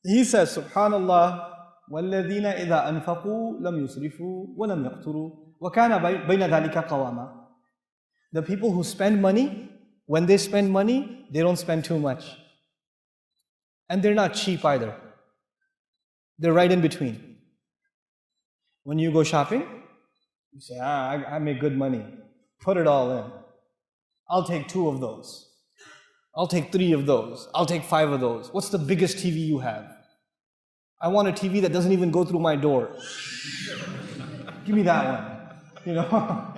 He says, Subhanallah, وَالَّذِينَ إِذَا أَنفَقُوا لَمْ يُسْرِفُوا وَلَمْ يَقْتُرُوا وَكَانَ بَيْنَ ذَلِكَ قَوَامًا. The people who spend money, when they spend money, they don't spend too much. And they're not cheap either. They're right in between. When you go shopping, you say, I make good money. Put it all in. I'll take 2 of those. I'll take 3 of those. I'll take 5 of those. What's the biggest TV you have? I want a TV that doesn't even go through my door. Give me that one. You know?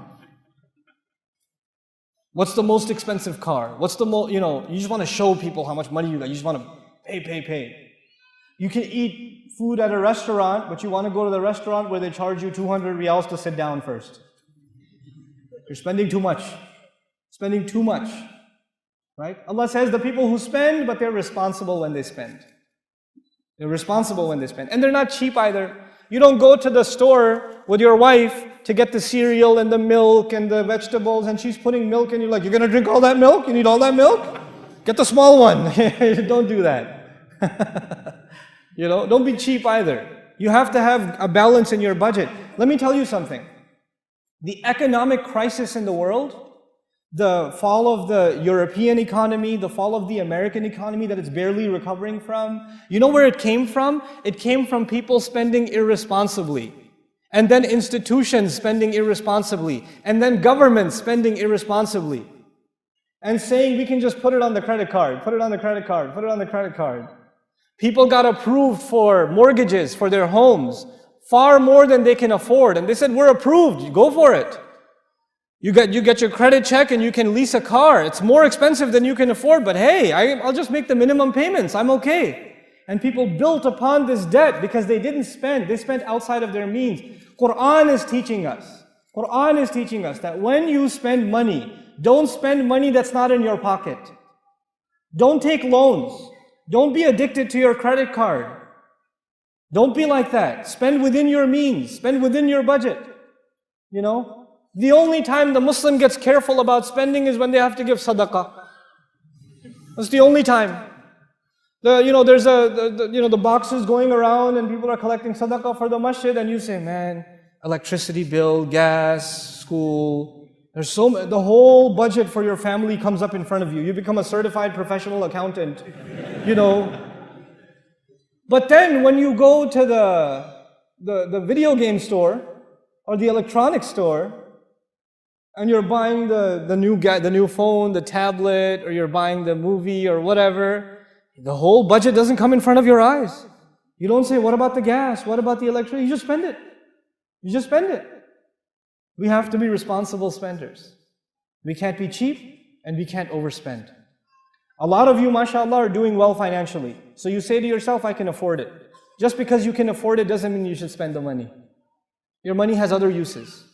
What's the most expensive car? What's the most, you just want to show people how much money you got. You just want to pay. You can eat food at a restaurant, but you want to go to the restaurant where they charge you 200 riyals to sit down first. You're spending too much. Spending too much. Right? Allah says the people who spend, but they're responsible when they spend. They're responsible when they spend. And they're not cheap either. You don't go to the store with your wife to get the cereal and the milk and the vegetables, and she's putting milk and you're like, you're going to drink all that milk? You need all that milk? Get the small one. Don't do that. Don't be cheap either. You have to have a balance in your budget. Let me tell you something. The economic crisis in the world, the fall of the European economy, the fall of the American economy that it's barely recovering from, you know where it came from? It came from people spending irresponsibly. And then institutions spending irresponsibly. And then governments spending irresponsibly. And saying we can just put it on the credit card, put it on the credit card, put it on the credit card. People got approved for mortgages for their homes, far more than they can afford. And they said, we're approved, go for it. You get your credit check and you can lease a car. It's more expensive than you can afford, but hey, I'll just make the minimum payments, I'm okay. And people built upon this debt because they didn't spend. They spent outside of their means. Quran is teaching us. Quran is teaching us that when you spend money, don't spend money that's not in your pocket. Don't take loans. Don't be addicted to your credit card. Don't be like that. Spend within your means. Spend within your budget. The only time the Muslim gets careful about spending is when they have to give sadaqah. That's the only time. There's the boxes going around and people are collecting sadaqah for the masjid, and you say, man, electricity bill, gas, school, the whole budget for your family comes up in front of you. You become a certified professional accountant, But then when you go to the video game store or the electronics store, and you're buying the new phone, the tablet, or you're buying the movie or whatever, the whole budget doesn't come in front of your eyes. You don't say, what about the gas? What about the electricity? You just spend it. You just spend it. We have to be responsible spenders. We can't be cheap and we can't overspend. A lot of you, mashallah, are doing well financially. So you say to yourself, I can afford it. Just because you can afford it doesn't mean you should spend the money. Your money has other uses.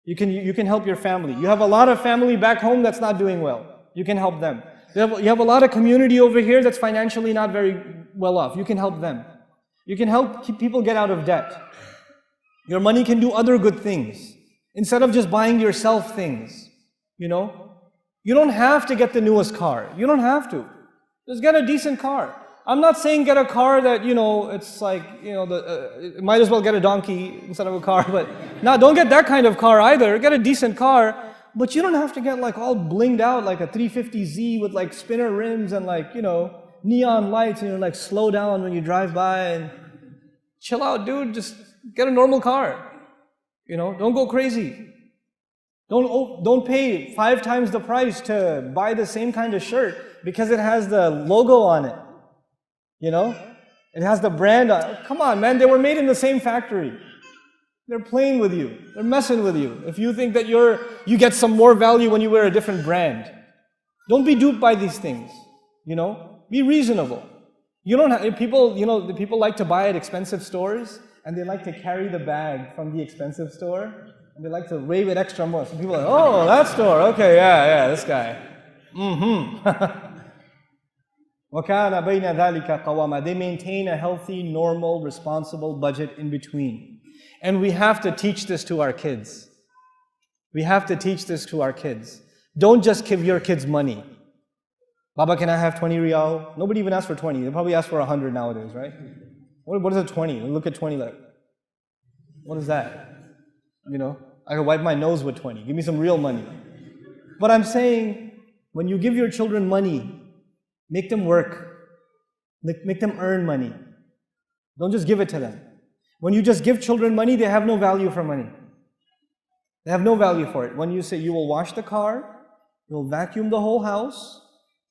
You can help your family. You have a lot of family back home that's not doing well. You can help them. You have a lot of community over here that's financially not very well off. You can help them. You can help people get out of debt. Your money can do other good things. Instead of just buying yourself things, You don't have to get the newest car. You don't have to. Just get a decent car. I'm not saying get a car that, it's like, might as well get a donkey instead of a car, but no, don't get that kind of car either. Get a decent car, but you don't have to get like all blinged out like a 350Z with like spinner rims and like, neon lights, and you're like slow down when you drive by and chill out, dude. Just get a normal car. Don't go crazy. Don't pay 5 times the price to buy the same kind of shirt because it has the logo on it. It has the brand on it. Come on, man, they were made in the same factory. They're playing with you. They're messing with you. If you think that you get some more value when you wear a different brand. Don't be duped by these things. Be reasonable. The people like to buy at expensive stores, and they like to carry the bag from the expensive store, and they like to wave it extra more. So people are like, oh, that store, okay, yeah, this guy. وَكَانَ بَيْنَ ذَلِكَ قَوَامًا. They maintain a healthy, normal, responsible budget in between. And we have to teach this to our kids. We have to teach this to our kids. Don't just give your kids money. Baba, can I have 20 riyal? Nobody even asks for 20. They probably ask for 100 nowadays, right? What is a 20? Look at 20 like, what is that? You know, I can wipe my nose with 20. Give me some real money. But I'm saying, when you give your children money, make them work. Make them earn money. Don't just give it to them. When you just give children money, they have no value for money. They have no value for it. When you say you will wash the car, you will vacuum the whole house,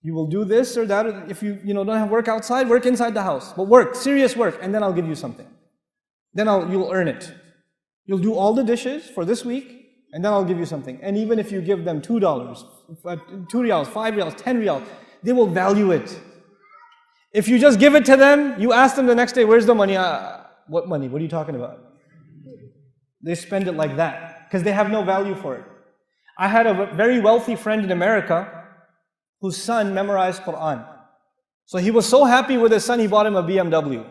you will do this or that. If you don't have work outside, work inside the house. But work, serious work, and then I'll give you something. Then you'll earn it. You'll do all the dishes for this week, and then I'll give you something. And even if you give them $2, 2 riyals, 5 riyals, 10 riyals, they will value it. If you just give it to them, you ask them the next day, where's the money? What money? What are you talking about? They spend it like that, because they have no value for it. I had a very wealthy friend in America whose son memorized Quran. So he was so happy with his son, he bought him a BMW.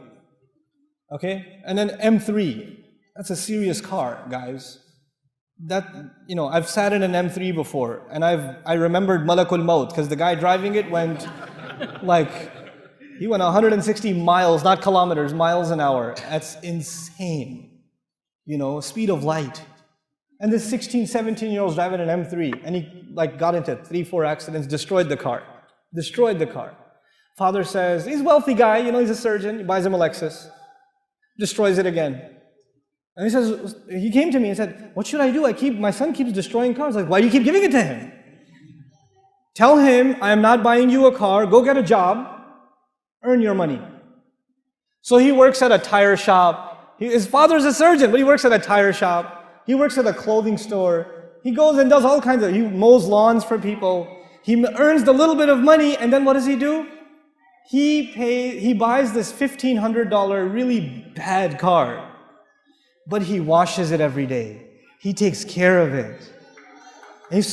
Okay? And then M3. That's a serious car, guys. I've sat in an M3 before, and I remembered Malakul Maut, because the guy driving it went he went 160 miles, not kilometers, miles an hour. That's insane. Speed of light. And this 16, 17-year-old's driving an M3, and he got into 3-4 accidents, destroyed the car. Destroyed the car. Father says, he's a wealthy guy, he's a surgeon, he buys him a Lexus. Destroys it again. And he came to me and said, what should I do? My son keeps destroying cars. Why do you keep giving it to him? Tell him, I am not buying you a car, go get a job, earn your money. So he works at a tire shop. His father's a surgeon, but he works at a tire shop. He works at a clothing store. He goes and does all kinds he mows lawns for people. He earns the little bit of money, and then what does he do? He buys this $1,500 really bad car. But he washes it every day. He takes care of it. And he's so